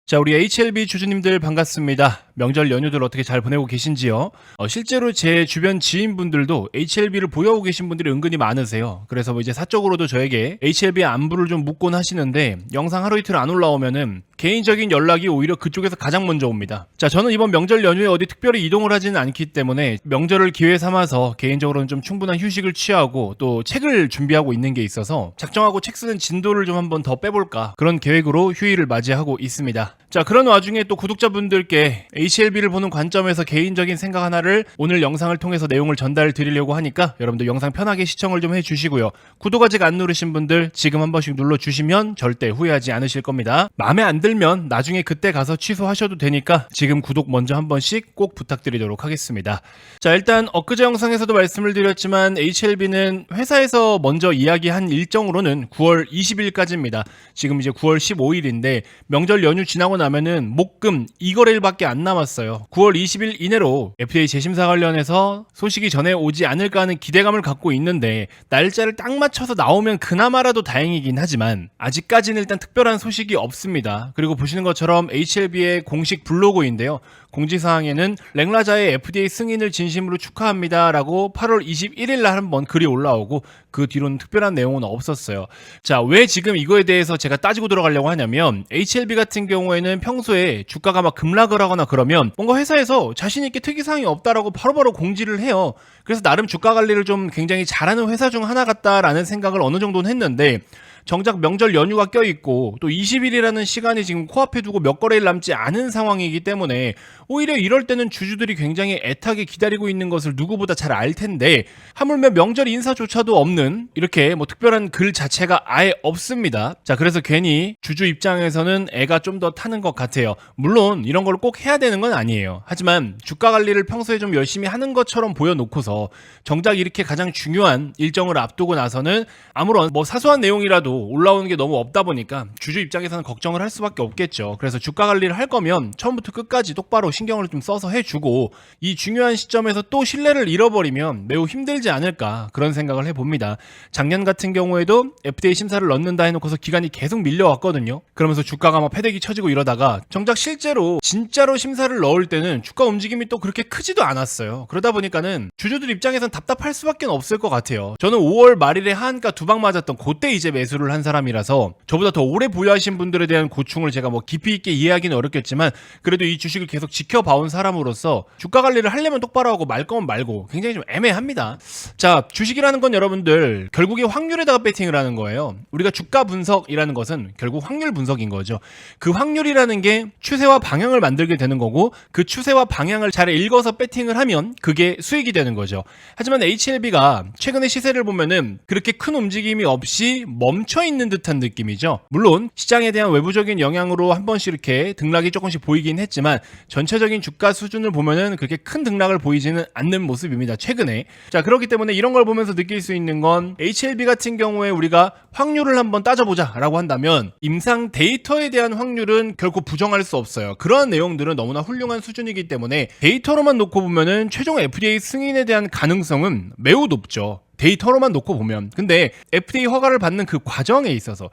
자, 우리 HLB 주주님들 반갑습니다. 명절 연휴들 어떻게 잘 보내고 계신지요? 실제로 제 주변 지인분들도 HLB를 보유하고 계신 분들이 은근히 많으세요. 그래서 뭐 이제 사적으로도 저에게 HLB 안부를 좀 묻곤 하시는데 영상 하루 이틀 안 올라오면은 개인적인 연락이 오히려 그쪽에서 가장 먼저 옵니다. 자, 저는 이번 명절 연휴에 어디 특별히 이동을 하지는 않기 때문에 명절을 기회 삼아서 개인적으로는 좀 충분한 휴식을 취하고 또 책을 준비하고 있는 게 있어서 작정하고 책 쓰는 진도를 좀 한번 더 빼볼까 그런 계획으로 휴일을 맞이하고 있습니다. 자, 그런 와중에 또 구독자분들께 HLB를 보는 관점에서 개인적인 생각 하나를 오늘 영상을 통해서 내용을 전달 드리려고 하니까 여러분들 영상 편하게 시청을 좀 해주시고요. 구독 아직 안 누르신 분들 지금 한 번씩 눌러주시면 절대 후회하지 않으실 겁니다. 마음에 안 들면 나중에 그때 가서 취소하셔도 되니까 지금 구독 먼저 한 번씩 꼭 부탁드리도록 하겠습니다. 자, 일단 엊그제 영상에서도 말씀을 드렸지만 HLB는 회사에서 먼저 이야기한 일정으로는 9월 20일까지입니다. 지금 이제 9월 15일인데 명절 연휴 지나고 나면은 목금 2거래일밖에 안 남았어요. 9월 20일 이내로 FDA 재심사 관련해서 소식이 전해 오지 않을까 하는 기대감을 갖고 있는데 날짜를 딱 맞춰서 나오면 그나마라도 다행이긴 하지만 아직까지는 일단 특별한 소식이 없습니다. 그리고 보시는 것처럼 HLB의 공식 블로그인데요. 공지사항에는 랭라자의 FDA 승인을 진심으로 축하합니다 라고 8월 21일 날 한번 글이 올라오고 그 뒤로는 특별한 내용은 없었어요. 자, 왜 지금 이거에 대해서 제가 따지고 들어가려고 하냐면 HLB 같은 경우에는 평소에 주가가 막 급락을 하거나 그러면 뭔가 회사에서 자신있게 특이사항이 없다라고 바로바로 공지를 해요. 그래서 나름 주가 관리를 좀 굉장히 잘하는 회사 중 하나 같다라는 생각을 어느 정도는 했는데 정작 명절 연휴가 껴있고 또 20일이라는 시간이 지금 코앞에 두고 몇 거래일 남지 않은 상황이기 때문에 오히려 이럴 때는 주주들이 굉장히 애타게 기다리고 있는 것을 누구보다 잘 알 텐데 하물며 명절 인사조차도 없는 이렇게 뭐 특별한 글 자체가 아예 없습니다. 자, 그래서 괜히 주주 입장에서는 애가 좀 더 타는 것 같아요. 물론 이런 걸 꼭 해야 되는 건 아니에요. 하지만 주가 관리를 평소에 좀 열심히 하는 것처럼 보여놓고서 정작 이렇게 가장 중요한 일정을 앞두고 나서는 아무런 뭐 사소한 내용이라도 올라오는 게 너무 없다 보니까 주주 입장에서는 걱정을 할 수밖에 없겠죠. 그래서 주가 관리를 할 거면 처음부터 끝까지 똑바로 신경을 좀 써서 해주고 이 중요한 시점에서 또 신뢰를 잃어버리면 매우 힘들지 않을까 그런 생각을 해봅니다. 작년 같은 경우에도 FDA 심사를 넣는다 해놓고서 기간이 계속 밀려왔거든요. 그러면서 주가가 막 패대기 쳐지고 이러다가 정작 실제로 진짜로 심사를 넣을 때는 주가 움직임이 또 그렇게 크지도 않았어요. 그러다 보니까는 주주들 입장에서는 답답할 수밖에 없을 것 같아요. 저는 5월 말일에 하한가 2방 맞았던 그때 이제 매수를 한 사람이라서 저보다 더 오래 보유하신 분들에 대한 고충을 제가 뭐 깊이 있게 이해하기는 어렵겠지만 그래도 이 주식을 계속 지켜봐온 사람으로서 주가 관리를 하려면 똑바로 하고 말 거면 말고 굉장히 좀 애매합니다. 자, 주식이라는 건 여러분들 결국에 확률에다가 배팅을 하는 거예요. 우리가 주가 분석이라는 것은 결국 확률 분석인 거죠. 그 확률이라는 게 추세와 방향을 만들게 되는 거고 그 추세와 방향을 잘 읽어서 배팅을 하면 그게 수익이 되는 거죠. 하지만 HLB가 최근의 시세를 보면은 그렇게 큰 움직임이 없이 멈춰 있는 듯한 느낌이죠. 물론 시장에 대한 외부적인 영향으로 한 번씩 이렇게 등락이 조금씩 보이긴 했지만 전체적인 주가 수준을 보면은 그렇게 큰 등락을 보이지는 않는 모습입니다. 최근에. 자, 그렇기 때문에 이런 걸 보면서 느낄 수 있는 건 HLB 같은 경우에 우리가 확률을 한번 따져보자 라고 한다면 임상 데이터에 대한 확률은 결코 부정할 수 없어요. 그러한 내용들은 너무나 훌륭한 수준이기 때문에 데이터로만 놓고 보면은 최종 FDA 승인에 대한 가능성은 매우 높죠. 데이터로만 놓고 보면. 근데 FDA 허가를 받는 그 과정에 있어서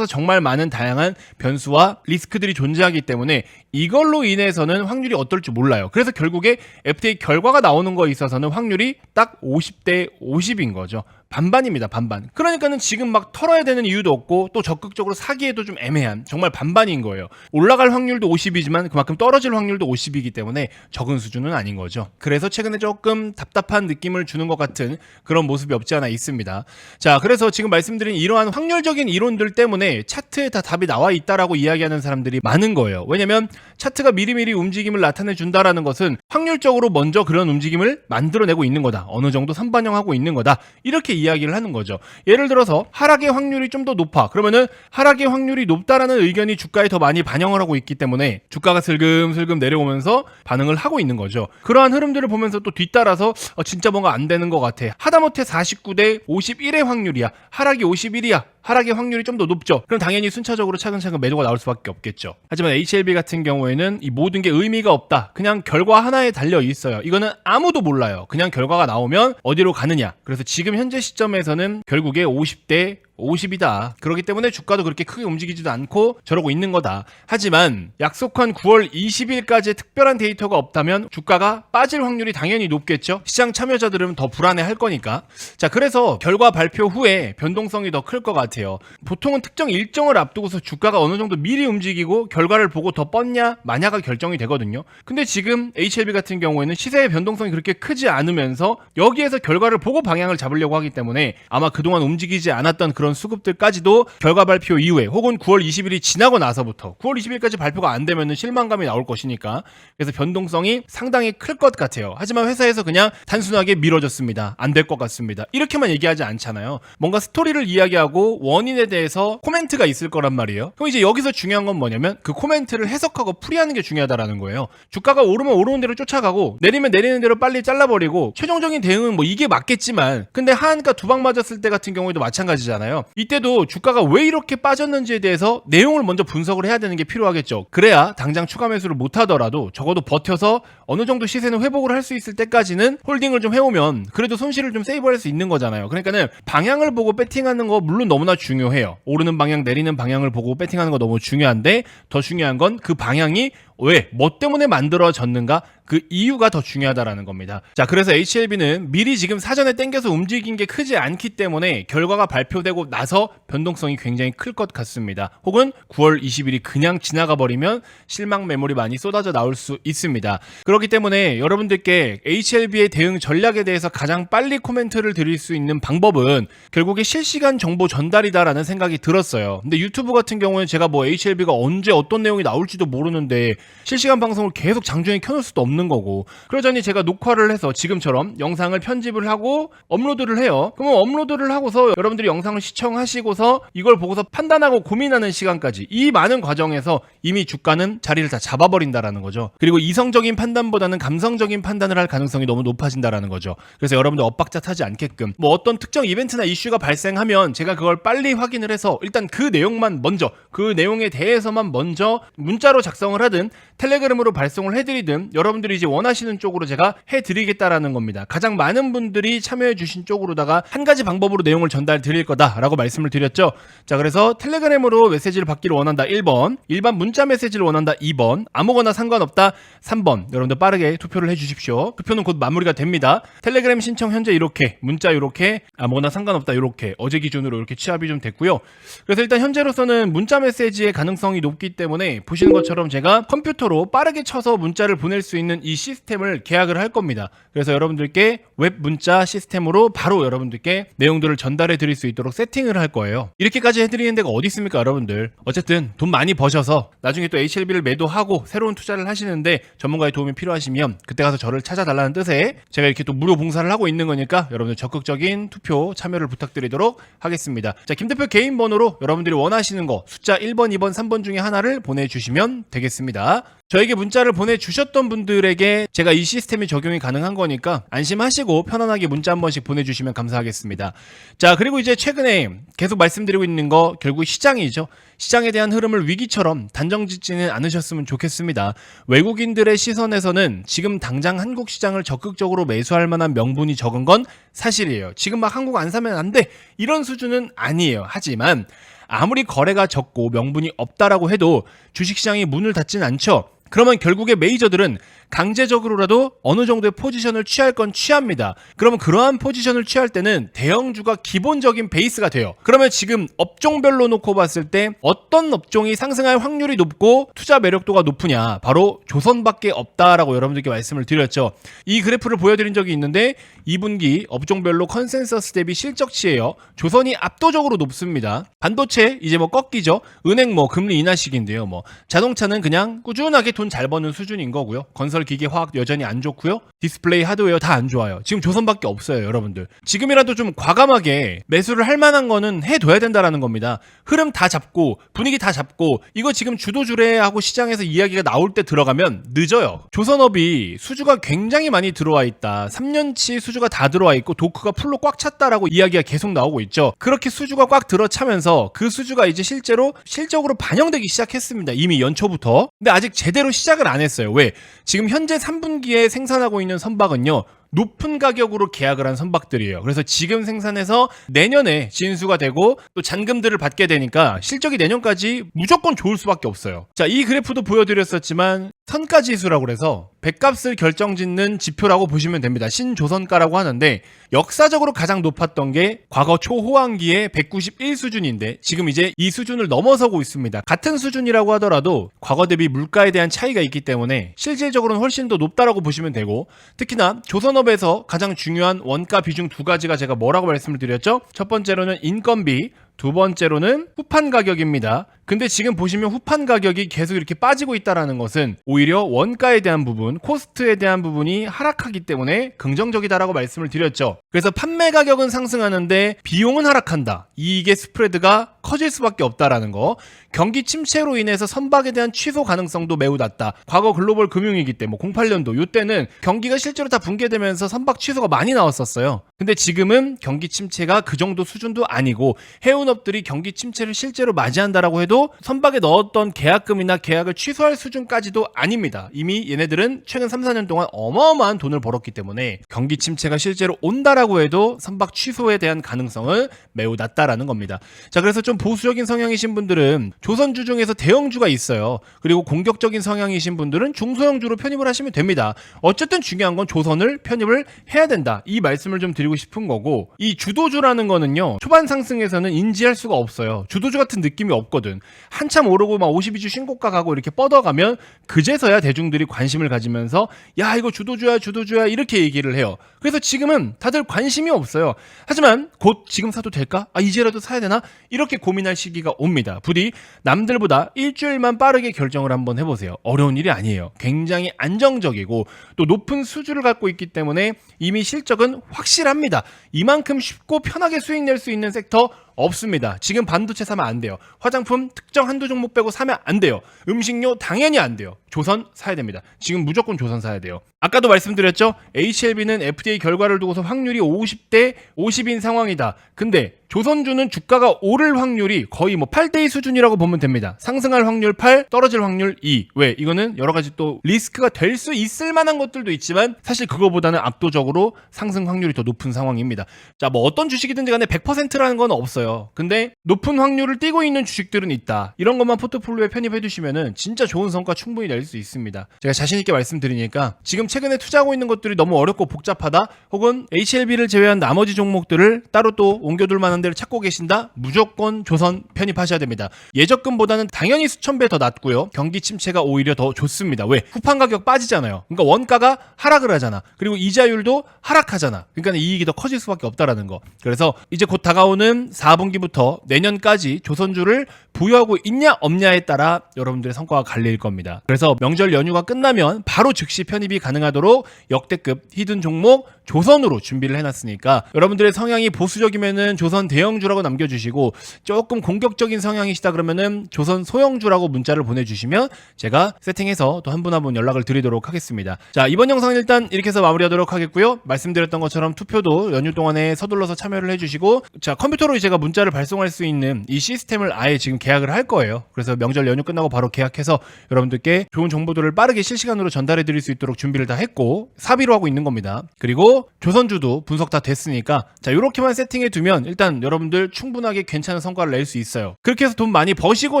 정말 많은 다양한 변수와 리스크들이 존재하기 때문에 이걸로 인해서는 확률이 어떨지 몰라요. 그래서 결국에 FDA 결과가 나오는 거에 있어서는 확률이 딱 50대 50인 거죠. 반반입니다. 반반. 그러니까는 지금 막 털어야 되는 이유도 없고 또 적극적으로 사기에도 좀 애매한 정말 반반인 거예요. 올라갈 확률도 50이지만 그만큼 떨어질 확률도 50이기 때문에 적은 수준은 아닌 거죠. 그래서 최근에 조금 답답한 느낌을 주는 것 같은 그런 모습이 없지 않아 있습니다. 자, 그래서 지금 말씀드린 이러한 확률적인 이론들 때문에 차트에 다 답이 나와 있다라고 이야기하는 사람들이 많은 거예요. 왜냐면 차트가 미리미리 움직임을 나타내 준다라는 것은 확률적으로 먼저 그런 움직임을 만들어내고 있는 거다. 어느 정도 선반영하고 있는 거다. 이렇게 이야기를 하는 거죠. 예를 들어서 하락의 확률이 좀 더 높아. 그러면은 하락의 확률이 높다라는 의견이 주가에 더 많이 반영을 하고 있기 때문에 주가가 슬금슬금 내려오면서 반응을 하고 있는 거죠. 그러한 흐름들을 보면서 또 뒤따라서 진짜 뭔가 안 되는 것 같아. 하다못해 49대 51의 확률이야. 하락이 51이야. 하락의 확률이 좀 더 높죠. 그럼 당연히 순차적으로 차근차근 매도가 나올 수밖에 없겠죠. 하지만 HLB 같은 경우에는 이 모든 게 의미가 없다. 그냥 결과 하나에 달려 있어요. 이거는 아무도 몰라요. 그냥 결과가 나오면 어디로 가느냐. 그래서 지금 현재 시점에서는 결국에 50대 50이다. 그렇기 때문에 주가도 그렇게 크게 움직이지도 않고 저러고 있는 거다. 하지만 약속한 9월 20일까지 특별한 데이터가 없다면 주가가 빠질 확률이 당연히 높겠죠. 시장 참여자들은 더 불안해할 거니까. 자, 그래서 결과 발표 후에 변동성이 더 클 것 같아요. 보통은 특정 일정을 앞두고서 주가가 어느 정도 미리 움직이고 결과를 보고 더 뻗냐 마냐가 결정이 되거든요. 근데 지금 HLB 같은 경우에는 시세의 변동성이 그렇게 크지 않으면서 여기에서 결과를 보고 방향을 잡으려고 하기 때문에 아마 그동안 움직이지 않았던 그런 수급들까지도 결과 발표 이후에 혹은 9월 20일이 지나고 나서부터 9월 20일까지 발표가 안 되면 실망감이 나올 것이니까 그래서 변동성이 상당히 클 것 같아요. 하지만 회사에서 그냥 단순하게 미뤄졌습니다. 안 될 것 같습니다. 이렇게만 얘기하지 않잖아요. 뭔가 스토리를 이야기하고 원인에 대해서 코멘트가 있을 거란 말이에요. 그럼 이제 여기서 중요한 건 뭐냐면 그 코멘트를 해석하고 풀이하는 게 중요하다라는 거예요. 주가가 오르면 오르는 대로 쫓아가고 내리면 내리는 대로 빨리 잘라버리고 최종적인 대응은 뭐 이게 맞겠지만 근데 하한가 두 방 맞았을 때 같은 경우에도 마찬가지잖아요. 이때도 주가가 왜 이렇게 빠졌는지에 대해서 내용을 먼저 분석을 해야 되는 게 필요하겠죠. 그래야 당장 추가 매수를 못 하더라도 적어도 버텨서 어느 정도 시세는 회복을 할 수 있을 때까지는 홀딩을 좀 해오면 그래도 손실을 좀 세이브할 수 있는 거잖아요. 그러니까는 방향을 보고 배팅하는 거 물론 너무나 중요해요. 오르는 방향 내리는 방향을 보고 배팅하는 거 너무 중요한데 더 중요한 건 그 방향이 왜? 뭐 때문에 만들어졌는가? 그 이유가 더 중요하다라는 겁니다. 자, 그래서 HLB는 미리 지금 사전에 땡겨서 움직인 게 크지 않기 때문에 결과가 발표되고 나서 변동성이 굉장히 클 것 같습니다. 혹은 9월 20일이 그냥 지나가 버리면 실망 매물이 많이 쏟아져 나올 수 있습니다. 그렇기 때문에 여러분들께 HLB의 대응 전략에 대해서 가장 빨리 코멘트를 드릴 수 있는 방법은 결국에 실시간 정보 전달이다라는 생각이 들었어요. 근데 유튜브 같은 경우는 제가 뭐 HLB가 언제 어떤 내용이 나올지도 모르는데 실시간 방송을 계속 장중에 켜놓을 수도 없는 거고 그러자니 제가 녹화를 해서 지금처럼 영상을 편집을 하고 업로드를 해요. 그러면 업로드를 하고서 여러분들이 영상을 시청하시고서 이걸 보고서 판단하고 고민하는 시간까지 이 많은 과정에서 이미 주가는 자리를 다 잡아버린다라는 거죠. 그리고 이성적인 판단보다는 감성적인 판단을 할 가능성이 너무 높아진다라는 거죠. 그래서 여러분들 엇박자 타지 않게끔 뭐 어떤 특정 이벤트나 이슈가 발생하면 제가 그걸 빨리 확인을 해서 일단 그 내용만 먼저 그 내용에 대해서만 먼저 문자로 작성을 하든 텔레그램으로 발송을 해드리든 여러분들이 이제 원하시는 쪽으로 제가 해드리겠다라는 겁니다. 가장 많은 분들이 참여해주신 쪽으로다가 한 가지 방법으로 내용을 전달 드릴 거다라고 말씀을 드렸죠. 자, 그래서 텔레그램으로 메시지를 받기를 원한다 1번, 일반 문자 메시지를 원한다 2번, 아무거나 상관없다 3번. 여러분들 빠르게 투표를 해주십시오. 투표는 곧 마무리가 됩니다. 텔레그램 신청 현재 이렇게, 문자 이렇게, 아무거나 상관없다 이렇게 어제 기준으로 이렇게 취합이 좀 됐고요. 그래서 일단 현재로서는 문자 메시지의 가능성이 높기 때문에 보시는 것처럼 제가 컴퓨터로 빠르게 쳐서 문자를 보낼 수 있는 이 시스템을 계약을 할 겁니다. 그래서 여러분들께 웹 문자 시스템으로 바로 여러분들께 내용들을 전달해 드릴 수 있도록 세팅을 할 거예요. 이렇게까지 해드리는 데가 어디 있습니까, 여러분들? 어쨌든 돈 많이 버셔서 나중에 또 HLB를 매도하고 새로운 투자를 하시는데 전문가의 도움이 필요하시면 그때 가서 저를 찾아달라는 뜻에 제가 이렇게 또 무료 봉사를 하고 있는 거니까 여러분들 적극적인 투표 참여를 부탁드리도록 하겠습니다. 자, 김 대표 개인 번호로 여러분들이 원하시는 거 숫자 1번, 2번, 3번 중에 하나를 보내주시면 되겠습니다. 저에게 문자를 보내주셨던 분들에게 제가 이 시스템이 적용이 가능한 거니까 안심하시고 편안하게 문자 한 번씩 보내주시면 감사하겠습니다. 자, 그리고 이제 최근에 계속 말씀드리고 있는 거 결국 시장이죠. 시장에 대한 흐름을 위기처럼 단정 짓지는 않으셨으면 좋겠습니다. 외국인들의 시선에서는 지금 당장 한국 시장을 적극적으로 매수할 만한 명분이 적은 건 사실이에요. 지금 막 한국 안 사면 안 돼 이런 수준은 아니에요. 하지만 아무리 거래가 적고 명분이 없다라고 해도 주식시장이 문을 닫지는 않죠. 그러면 결국에 메이저들은 강제적으로라도 어느 정도의 포지션을 취할 건 취합니다. 그러면 그러한 포지션을 취할 때는 대형주가 기본적인 베이스가 돼요. 그러면 지금 업종별로 놓고 봤을 때 어떤 업종이 상승할 확률이 높고 투자 매력도가 높으냐? 바로 조선밖에 없다라고 여러분들께 말씀을 드렸죠. 이 그래프를 보여드린 적이 있는데 2분기 업종별로 컨센서스 대비 실적치예요. 조선이 압도적으로 높습니다. 반도체 이제 뭐 꺾이죠. 은행 뭐 금리 인하 시기인데요. 뭐 자동차는 그냥 꾸준하게 돈 잘 버는 수준인 거고요. 건설 기계 화학 여전히 안 좋고요. 디스플레이 하드웨어 다 안 좋아요. 지금 조선밖에 없어요, 여러분들. 지금이라도 좀 과감하게 매수를 할 만한 거는 해둬야 된다라는 겁니다. 흐름 다 잡고 분위기 다 잡고 이거 지금 주도주례하고 시장에서 이야기가 나올 때 들어가면 늦어요. 조선업이 수주가 굉장히 많이 들어와 있다. 3년치 수주가 다 들어와 있고 도크가 풀로 꽉 찼다라고 이야기가 계속 나오고 있죠. 그렇게 수주가 꽉 들어차면서 그 수주가 이제 실적으로 반영되기 시작했습니다. 이미 연초부터. 근데 아직 제대로 시작을 안 했어요. 왜? 지금 현재 3분기에 생산하고 있는 선박은요. 높은 가격으로 계약을 한 선박들이에요. 그래서 지금 생산해서 내년에 진수가 되고 또 잔금들을 받게 되니까 실적이 내년까지 무조건 좋을 수밖에 없어요. 자, 이 그래프도 보여드렸었지만 선가지수라고 해서 배값을 결정짓는 지표라고 보시면 됩니다. 신조선가라고 하는데 역사적으로 가장 높았던 게 과거 초호황기의 191 수준인데 지금 이제 이 수준을 넘어서고 있습니다. 같은 수준이라고 하더라도 과거 대비 물가에 대한 차이가 있기 때문에 실질적으로는 훨씬 더 높다라고 보시면 되고, 특히나 조선업에서 가장 중요한 원가 비중 두 가지가 제가 뭐라고 말씀을 드렸죠? 첫 번째로는 인건비, 두 번째로는 후판 가격입니다. 근데 지금 보시면 후판 가격이 계속 이렇게 빠지고 있다는 것은 오히려 원가에 대한 부분, 코스트에 대한 부분이 하락하기 때문에 긍정적이다라고 말씀을 드렸죠. 그래서 판매 가격은 상승하는데 비용은 하락한다. 이익의 스프레드가 커질 수밖에 없다라는 거. 경기 침체로 인해서 선박에 대한 취소 가능성도 매우 낮다. 과거 글로벌 금융위기 때 08년도 이때는 경기가 실제로 다 붕괴되면서 선박 취소가 많이 나왔었어요. 근데 지금은 경기 침체가 그 정도 수준도 아니고 해운업들이 경기 침체를 실제로 맞이한다라고 해도 선박에 넣었던 계약금이나 계약을 취소할 수준까지도 아닙니다. 이미 얘네들은 최근 3, 4년 동안 어마어마한 돈을 벌었기 때문에 경기 침체가 실제로 온다라고 해도 선박 취소에 대한 가능성은 매우 낮다라는 겁니다. 자, 그래서 좀 보수적인 성향이신 분들은 조선주 중에서 대형주가 있어요. 그리고 공격적인 성향이신 분들은 중소형주로 편입을 하시면 됩니다. 어쨌든 중요한 건 조선을 편입을 해야 된다. 이 말씀을 좀 드리고 싶은 거고, 이 주도주라는 거는요, 초반 상승에서는 인지할 수가 없어요. 주도주 같은 느낌이 없거든. 한참 오르고 막 52주 신고가 가고 이렇게 뻗어가면 그제서야 대중들이 관심을 가지면서 야, 이거 주도주야 주도주야 이렇게 얘기를 해요. 그래서 지금은 다들 관심이 없어요. 하지만 곧 지금 사도 될까? 아, 이제라도 사야 되나? 이렇게 고민할 시기가 옵니다. 부디 남들보다 일주일만 빠르게 결정을 한번 해보세요. 어려운 일이 아니에요. 굉장히 안정적이고 또 높은 수주를 갖고 있기 때문에 이미 실적은 확실합니다. 이만큼 쉽고 편하게 수익 낼 수 있는 섹터 없습니다. 지금 반도체 사면 안 돼요. 화장품 특정 한두 종목 빼고 사면 안 돼요. 음식료 당연히 안 돼요. 조선 사야 됩니다. 지금 무조건 조선 사야 돼요. 아까도 말씀드렸죠? HLB는 FDA 결과를 두고서 확률이 50대 50인 상황이다. 근데 조선주는 주가가 오를 확률이 거의 8대2 수준이라고 보면 됩니다. 상승할 확률 8, 떨어질 확률 2. 왜? 이거는 여러 가지 또 리스크가 될 수 있을 만한 것들도 있지만 사실 그거보다는 압도적으로 상승 확률이 더 높은 상황입니다. 자, 어떤 주식이든지 간에 100%라는 건 없어요. 근데 높은 확률을 띠고 있는 주식들은 있다. 이런 것만 포트폴리오에 편입해 두시면은 진짜 좋은 성과 충분히 낼 수 있습니다. 제가 자신 있게 말씀드리니까 지금 최근에 투자하고 있는 것들이 너무 어렵고 복잡하다, 혹은 HLB를 제외한 나머지 종목들을 따로 또 옮겨둘 만한 데를 찾고 계신다? 무조건 조선 편입하셔야 됩니다. 예적금보다는 당연히 수천 배 더 낮고요. 경기 침체가 오히려 더 좋습니다. 왜? 후판 가격 빠지잖아요. 그러니까 원가가 하락을 하잖아. 그리고 이자율도 하락하잖아. 그러니까 이익이 더 커질 수밖에 없다라는 거. 그래서 이제 곧 다가오는 4분기부터 내년까지 조선주를 보유하고 있냐 없냐에 따라 여러분들의 성과가 갈릴 겁니다. 그래서 명절 연휴가 끝나면 바로 즉시 편입이 가능하도록 역대급 히든 종목 조선으로 준비를 해놨으니까 여러분들의 성향이 보수적이면은 조선 대형주라고 남겨주시고, 조금 공격적인 성향이시다 그러면은 조선 소형주라고 문자를 보내주시면 제가 세팅해서 또 한 분 한 분 연락을 드리도록 하겠습니다. 자, 이번 영상은 일단 이렇게 해서 마무리하도록 하겠고요. 말씀드렸던 것처럼 투표도 연휴 동안에 서둘러서 참여를 해주시고, 자, 컴퓨터로 제가 문자를 발송할 수 있는 이 시스템을 아예 지금 계약을 할 거예요. 그래서 명절 연휴 끝나고 바로 계약해서 여러분들께 좋은 정보들을 빠르게 실시간으로 전달해 드릴 수 있도록 준비를 다 했고 사비로 하고 있는 겁니다. 그리고 조선주도 분석 다 됐으니까 자, 요렇게만 세팅해 두면 일단 여러분들 충분하게 괜찮은 성과를 낼 수 있어요. 그렇게 해서 돈 많이 버시고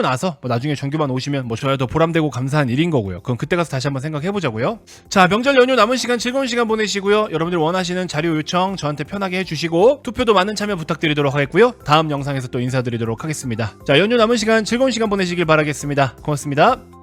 나서 나중에 정규만 오시면 저야 더 보람되고 감사한 일인 거고요. 그럼 그때 가서 다시 한번 생각해 보자고요. 자, 명절 연휴 남은 시간 즐거운 시간 보내시고요. 여러분들 원하시는 자료 요청 저한테 편하게 해주시고 투표도 많은 참여 부탁드리도록 하겠고요. 다음 영상에서 또 인사드리도록 하겠습니다. 자, 연휴 남은 시간 즐거운 시간 보내시길 바라겠습니다. 고맙습니다.